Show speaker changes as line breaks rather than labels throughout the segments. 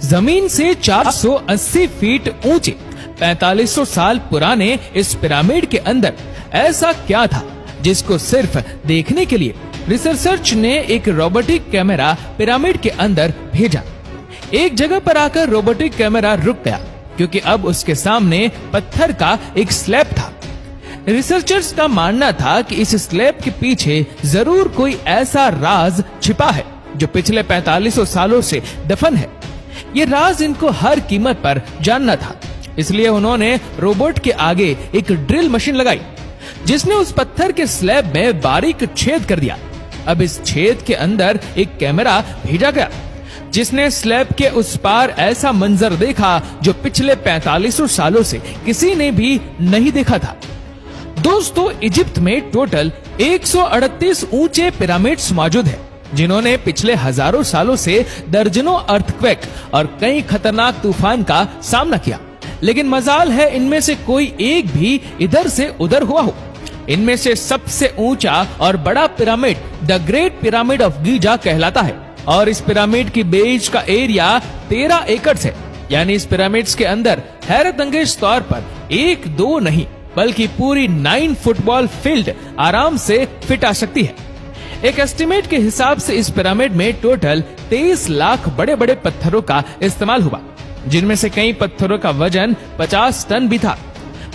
जमीन से 480 फीट ऊंचे 4500 साल पुराने इस पिरामिड के अंदर ऐसा क्या था जिसको सिर्फ देखने के लिए रिसर्चर्स ने एक रोबोटिक कैमरा पिरामिड के अंदर भेजा। एक जगह पर आकर रोबोटिक कैमरा रुक गया क्योंकि अब उसके सामने पत्थर का एक स्लैब था। रिसर्चर्स का मानना था कि इस स्लैब के पीछे जरूर कोई ऐसा राज छिपा है जो पिछले 4500 सालों से दफन है। ये राज इनको हर कीमत पर जानना था, इसलिए उन्होंने रोबोट के आगे एक ड्रिल मशीन लगाई जिसने उस पत्थर के स्लैब में बारीक छेद कर दिया। अब इस छेद के अंदर एक कैमरा भेजा गया जिसने स्लैब के उस पार ऐसा मंजर देखा जो पिछले 4500 सालों से किसी ने भी नहीं देखा था। दोस्तों, इजिप्ट में टोटल 138 ऊंचे पिरामिड्स मौजूद हैं, जिन्होंने पिछले हजारों सालों से दर्जनों अर्थक्वेक और कई खतरनाक तूफान का सामना किया, लेकिन मजाल है इनमें से कोई एक भी इधर से उधर हुआ हो। इनमें से सबसे ऊंचा और बड़ा pyramid the great pyramid of Giza कहलाता है और इस पिरामिड की बेस का एरिया 13 एकड़ है। यानी इस पिरामिड्स के अंदर हैरत अंगेज तौर पर 1-2 नहीं बल्कि पूरी 9 फुटबॉल फील्ड आराम से फिट आ सकती है। एक एस्टिमेट के हिसाब से इस पिरामिड में टोटल 23 लाख बड़े बड़े पत्थरों का इस्तेमाल हुआ, जिनमें से कई पत्थरों का वजन 50 टन भी था।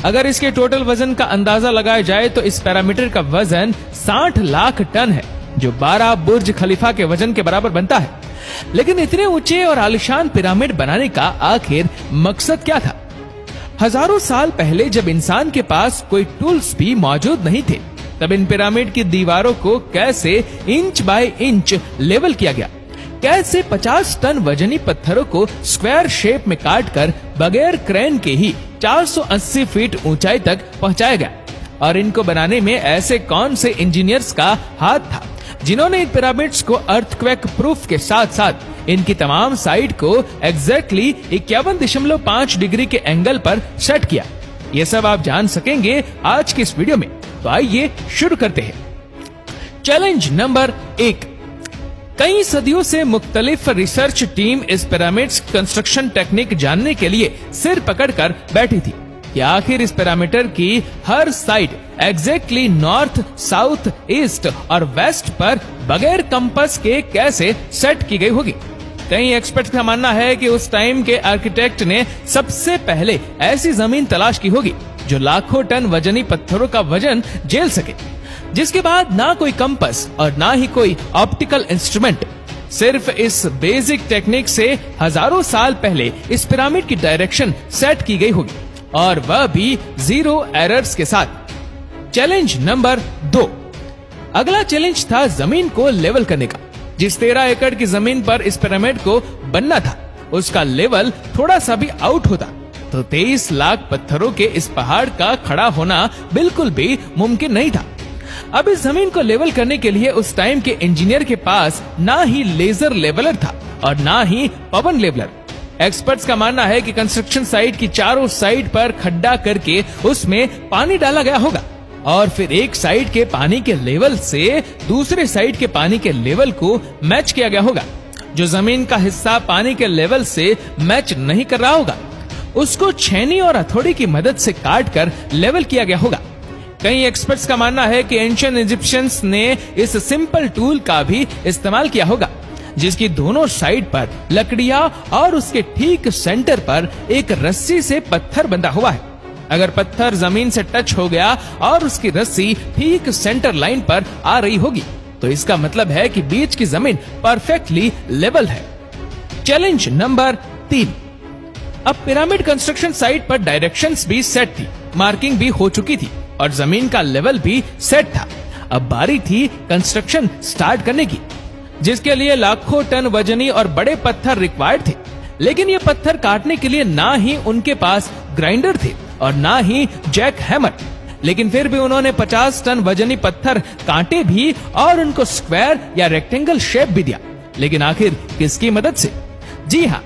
अगर इसके टोटल वजन का अंदाजा लगाया जाए तो इस पैरामीटर का वजन 60 लाख टन है, जो 12 बुर्ज खलीफा के वजन के बराबर बनता है। लेकिन इतने ऊंचे और आलिशान पिरामिड बनाने का आखिर मकसद क्या था? हजारों साल पहले जब इंसान के पास कोई टूल्स भी मौजूद नहीं थे, तब इन पिरामिड की दीवारों को कैसे इंच बाय इंच लेवल किया गया, कैसे 50 टन वजनी पत्थरों को स्क्वायर शेप में काटकर बगैर क्रेन के ही 480 फीट ऊंचाई तक पहुंचाया गया। और इनको बनाने में ऐसे कौन से इंजीनियर्स का हाथ था जिन्होंने इन पिरामिड्स को अर्थक्वेक प्रूफ के साथ साथ इनकी तमाम साइड को एग्जैक्टली 51.5 डिग्री के एंगल पर सेट किया। ये सब आप जान सकेंगे आज की इस वीडियो में, तो आइए शुरू करते हैं। Challenge number 1। कई सदियों से मुख्तलिफ रिसर्च टीम इस पिरामिड्स कंस्ट्रक्शन टेक्निक जानने के लिए सिर पकड़कर बैठी थी कि आखिर इस पिरामिड की हर side exactly north, south, east और वेस्ट पर बगैर कंपास के कैसे सेट की गई होगी। कई एक्सपर्ट्स का मानना है कि उस टाइम के आर्किटेक्ट ने सबसे पहले ऐसी जमीन तलाश की होगी जो लाखों टन वजनी पत्थरों का वजन झेल सके, जिसके बाद ना कोई कंपास और ना ही कोई ऑप्टिकल इंस्ट्रूमेंट। सिर्फ इस बेसिक टेक्निक से हजारों साल पहले इस पिरामिड की डायरेक्शन सेट की गई होगी, और वह भी 0 एरर्स के साथ। Challenge number 2। अगला चैलेंज था जमीन को लेवल करने का। जिस 13 एकड़ की जमीन पर इस पिरामिड को बनना था, उसका लेवल थोड़ा सा भी आउट होता तो 23 लाख पत्थरों के इस पहाड़ का खड़ा होना बिल्कुल भी मुमकिन नहीं था। अब इस जमीन को लेवल करने के लिए उस टाइम के इंजीनियर के पास ना ही लेजर लेवलर था और ना ही पवन लेवलर। एक्सपर्ट्स का मानना है कि कंस्ट्रक्शन साइट की चारों साइड पर खड्डा करके उसमें पानी डाला गया होगा और फिर एक साइड के पानी के लेवल से दूसरे साइड के पानी के लेवल को मैच किया गया होगा। जो जमीन का हिस्सा पानी के लेवल से मैच नहीं कर रहा होगा, उसको छेनी और हथौड़ी की मदद से काट कर लेवल किया गया होगा। कई एक्सपर्ट्स का मानना है कि एंशिएंट इजिप्शियंस ने इस सिंपल टूल का भी इस्तेमाल किया होगा, जिसकी दोनों साइड पर लकड़ियां और उसके ठीक सेंटर पर एक रस्सी से पत्थर बंधा हुआ है। अगर पत्थर जमीन से टच हो गया और उसकी रस्सी ठीक सेंटर लाइन पर आ रही होगी, तो इसका मतलब है कि बीच की जमीन परफेक्टली लेवल है। Challenge number 3। अब पिरामिड कंस्ट्रक्शन साइट पर डायरेक्शंस भी सेट थी, मार्किंग भी हो चुकी थी और जमीन का लेवल भी सेट था। अब बारी थी कंस्ट्रक्शन स्टार्ट करने की, जिसके लिए लाखों टन वजनी और बड़े पत्थर रिक्वायर्ड थे। लेकिन ये पत्थर काटने के लिए ना ही उनके पास ग्राइंडर थे और ना ही जैक हैमर। लेकिन फिर भी उन्होंने 50 टन वजनी पत्थर काटे भी और उनको स्क्वायर या रेक्टेंगल शेप भी दिया। लेकिन आखिर किसकी मदद से? जी हाँ,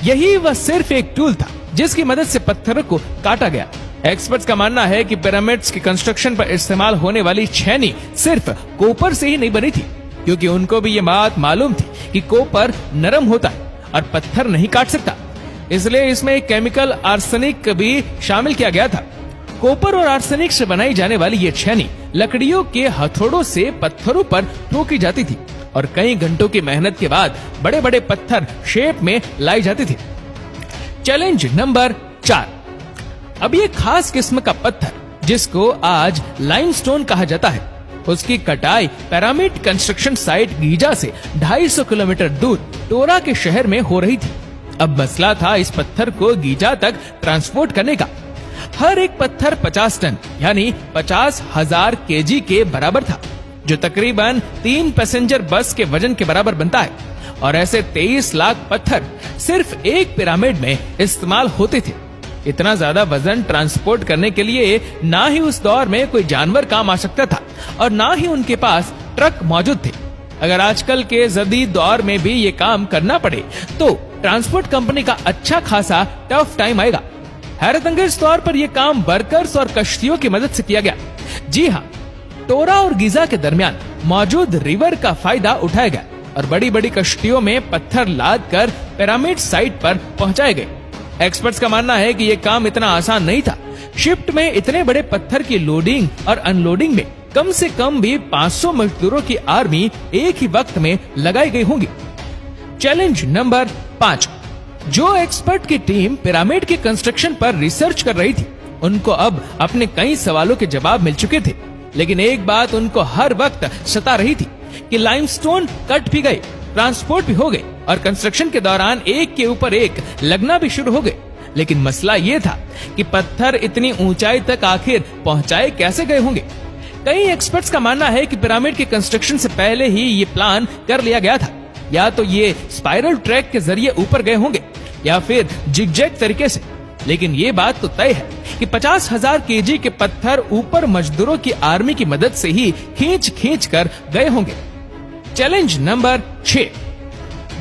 यही वह सिर्फ एक टूल था जिसकी मदद से पत्थरों को काटा गया। एक्सपर्ट्स का मानना है कि पिरामिड्स की कंस्ट्रक्शन पर इस्तेमाल होने वाली छेनी सिर्फ कोपर से ही नहीं बनी थी, क्योंकि उनको भी ये बात मालूम थी कि कोपर नरम होता है और पत्थर नहीं काट सकता, इसलिए इसमें एक केमिकल आर्सेनिक भी शामिल किया गया था। कॉपर और आर्सेनिक से बनाई जाने वाली ये छेनी लकड़ियों के हथौड़ों से पत्थरों पर ठोकी जाती थी और कई घंटों की मेहनत के बाद बड़े बड़े पत्थर शेप में लाई जाती थी। Challenge number 4। अब ये खास किस्म का पत्थर जिसको आज लाइमस्टोन कहा जाता है, उसकी कटाई पिरामिड कंस्ट्रक्शन साइट गीजा से 250 किलोमीटर दूर टोरा के शहर में हो रही थी। अब मसला था इस पत्थर को गीजा तक ट्रांसपोर्ट करने का। हर एक पत्थर 50 टन यानी 50,000 केजी के बराबर था, जो तकरीबन 3 पैसेंजर बस के वजन के बराबर बनता है। और ऐसे 23 लाख पत्थर सिर्फ एक पिरामिड में इस्तेमाल होते थे। इतना ज्यादा वजन ट्रांसपोर्ट करने के लिए ना ही उस दौर में कोई जानवर काम आ सकता था और ना ही उनके पास ट्रक मौजूद थे। अगर आजकल के जदीद दौर में भी ये काम करना पड़े तो ट्रांसपोर्ट कंपनी का अच्छा खासा टफ टाइम आएगा। हैरतअंगेज तौर पर यह काम वर्कर्स और कश्तियों की मदद से किया गया। जी हाँ, टोरा और गीजा के दरमियान मौजूद रिवर का फायदा उठाया गया और बड़ी बड़ी कश्तियों में पत्थर लाद कर पिरामिड साइट पर पहुंचाए गए। एक्सपर्ट्स का मानना है कि यह काम इतना आसान नहीं था। शिफ्ट में इतने बड़े पत्थर की लोडिंग और अनलोडिंग में कम से कम भी 500 मजदूरों की आर्मी एक ही वक्त में लगाई गई होंगी। Challenge number 5। जो एक्सपर्ट की टीम पिरामिड के कंस्ट्रक्शन पर रिसर्च कर रही थी, उनको अब अपने कई सवालों के जवाब मिल चुके थे, लेकिन एक बात उनको हर वक्त सता रही थी कि लाइमस्टोन कट भी गए, ट्रांसपोर्ट भी हो गए और कंस्ट्रक्शन के दौरान एक के ऊपर एक लगना भी शुरू हो गए। लेकिन मसला ये था कि पत्थर इतनी ऊंचाई तक आखिर पहुंचाए कैसे गए होंगे। कई एक्सपर्ट्स का मानना है कि पिरामिड के कंस्ट्रक्शन से पहले ही ये प्लान कर लिया गया था। या तो ये स्पाइरल ट्रैक के जरिए ऊपर गए होंगे या फिर जिगजैग तरीके से। लेकिन ये बात तो तय है कि 50,000 केजी के पत्थर ऊपर मजदूरों की आर्मी की मदद से ही खींच कर गए होंगे। Challenge number 6।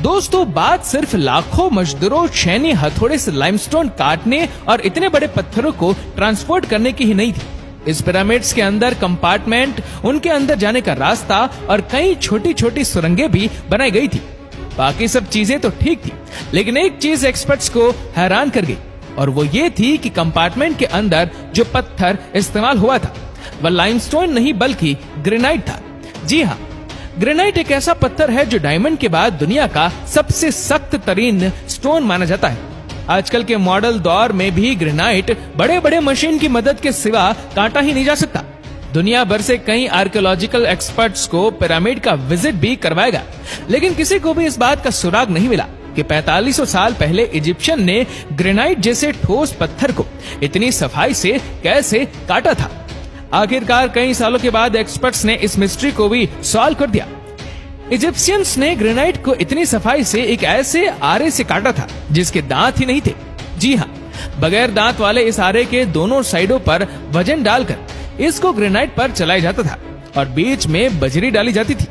दोस्तों, बात सिर्फ लाखों मजदूरों छेनी हथौड़े से लाइमस्टोन काटने और इतने बड़े पत्थरों को ट्रांसपोर्ट करने की ही नहीं थी। इस पिरामिड्स के अंदर कंपार्टमेंट, उनके अंदर जाने का रास्ता और कई छोटी छोटी सुरंगें भी बनाई गई थी। बाकी सब चीजें तो ठीक थी, लेकिन एक चीज एक्सपर्ट्स को हैरान कर गई और वो ये थी कि कंपार्टमेंट के अंदर जो पत्थर इस्तेमाल हुआ था वह लाइमस्टोन नहीं बल्कि ग्रेनाइट था। जी हाँ, ग्रेनाइट एक ऐसा पत्थर है जो डायमंड के बाद दुनिया का सबसे सख्त तरीन स्टोन माना जाता है। आजकल के मॉडल दौर में भी ग्रेनाइट बड़े बड़े मशीन की मदद के सिवा काटा ही नहीं जा सकता। दुनिया भर से कई आर्कियोलॉजिकल एक्सपर्ट्स को पिरामिड का विजिट भी करवाएगा, लेकिन किसी को भी इस बात का सुराग नहीं मिला कि 4500 साल पहले इजिप्शियन ने ग्रेनाइट जैसे ठोस पत्थर को इतनी सफाई से कैसे काटा था। आखिरकार कई सालों के बाद एक्सपर्ट्स ने इस मिस्ट्री को भी सॉल्व कर दिया। इजिप्शियंस ने ग्रेनाइट को इतनी सफाई से एक ऐसे आरे से काटा था जिसके दांत ही नहीं थे। जी हाँ, बगैर दांत वाले इस आरे के दोनों साइडों पर वजन डालकर इसको ग्रेनाइट पर चलाया जाता था और बीच में बजरी डाली जाती थी।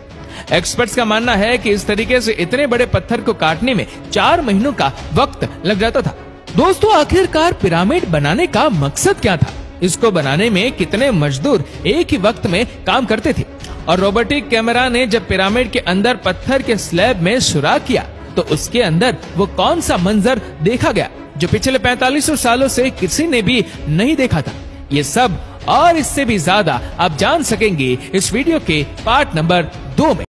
एक्सपर्ट्स का मानना है कि इस तरीके से इतने बड़े पत्थर को काटने में 4 महीनों का वक्त लग जाता था। दोस्तों, आखिरकार पिरामिड बनाने का मकसद क्या था? इसको बनाने में कितने मजदूर एक ही वक्त में काम करते थे? और रोबोटिक कैमरा ने जब पिरामिड के अंदर पत्थर के स्लैब में सुराग किया तो उसके अंदर वो कौन सा मंजर देखा गया जो पिछले 4500 सालों से किसी ने भी नहीं देखा था? ये सब और इससे भी ज्यादा आप जान सकेंगे इस वीडियो के पार्ट नंबर 2 में।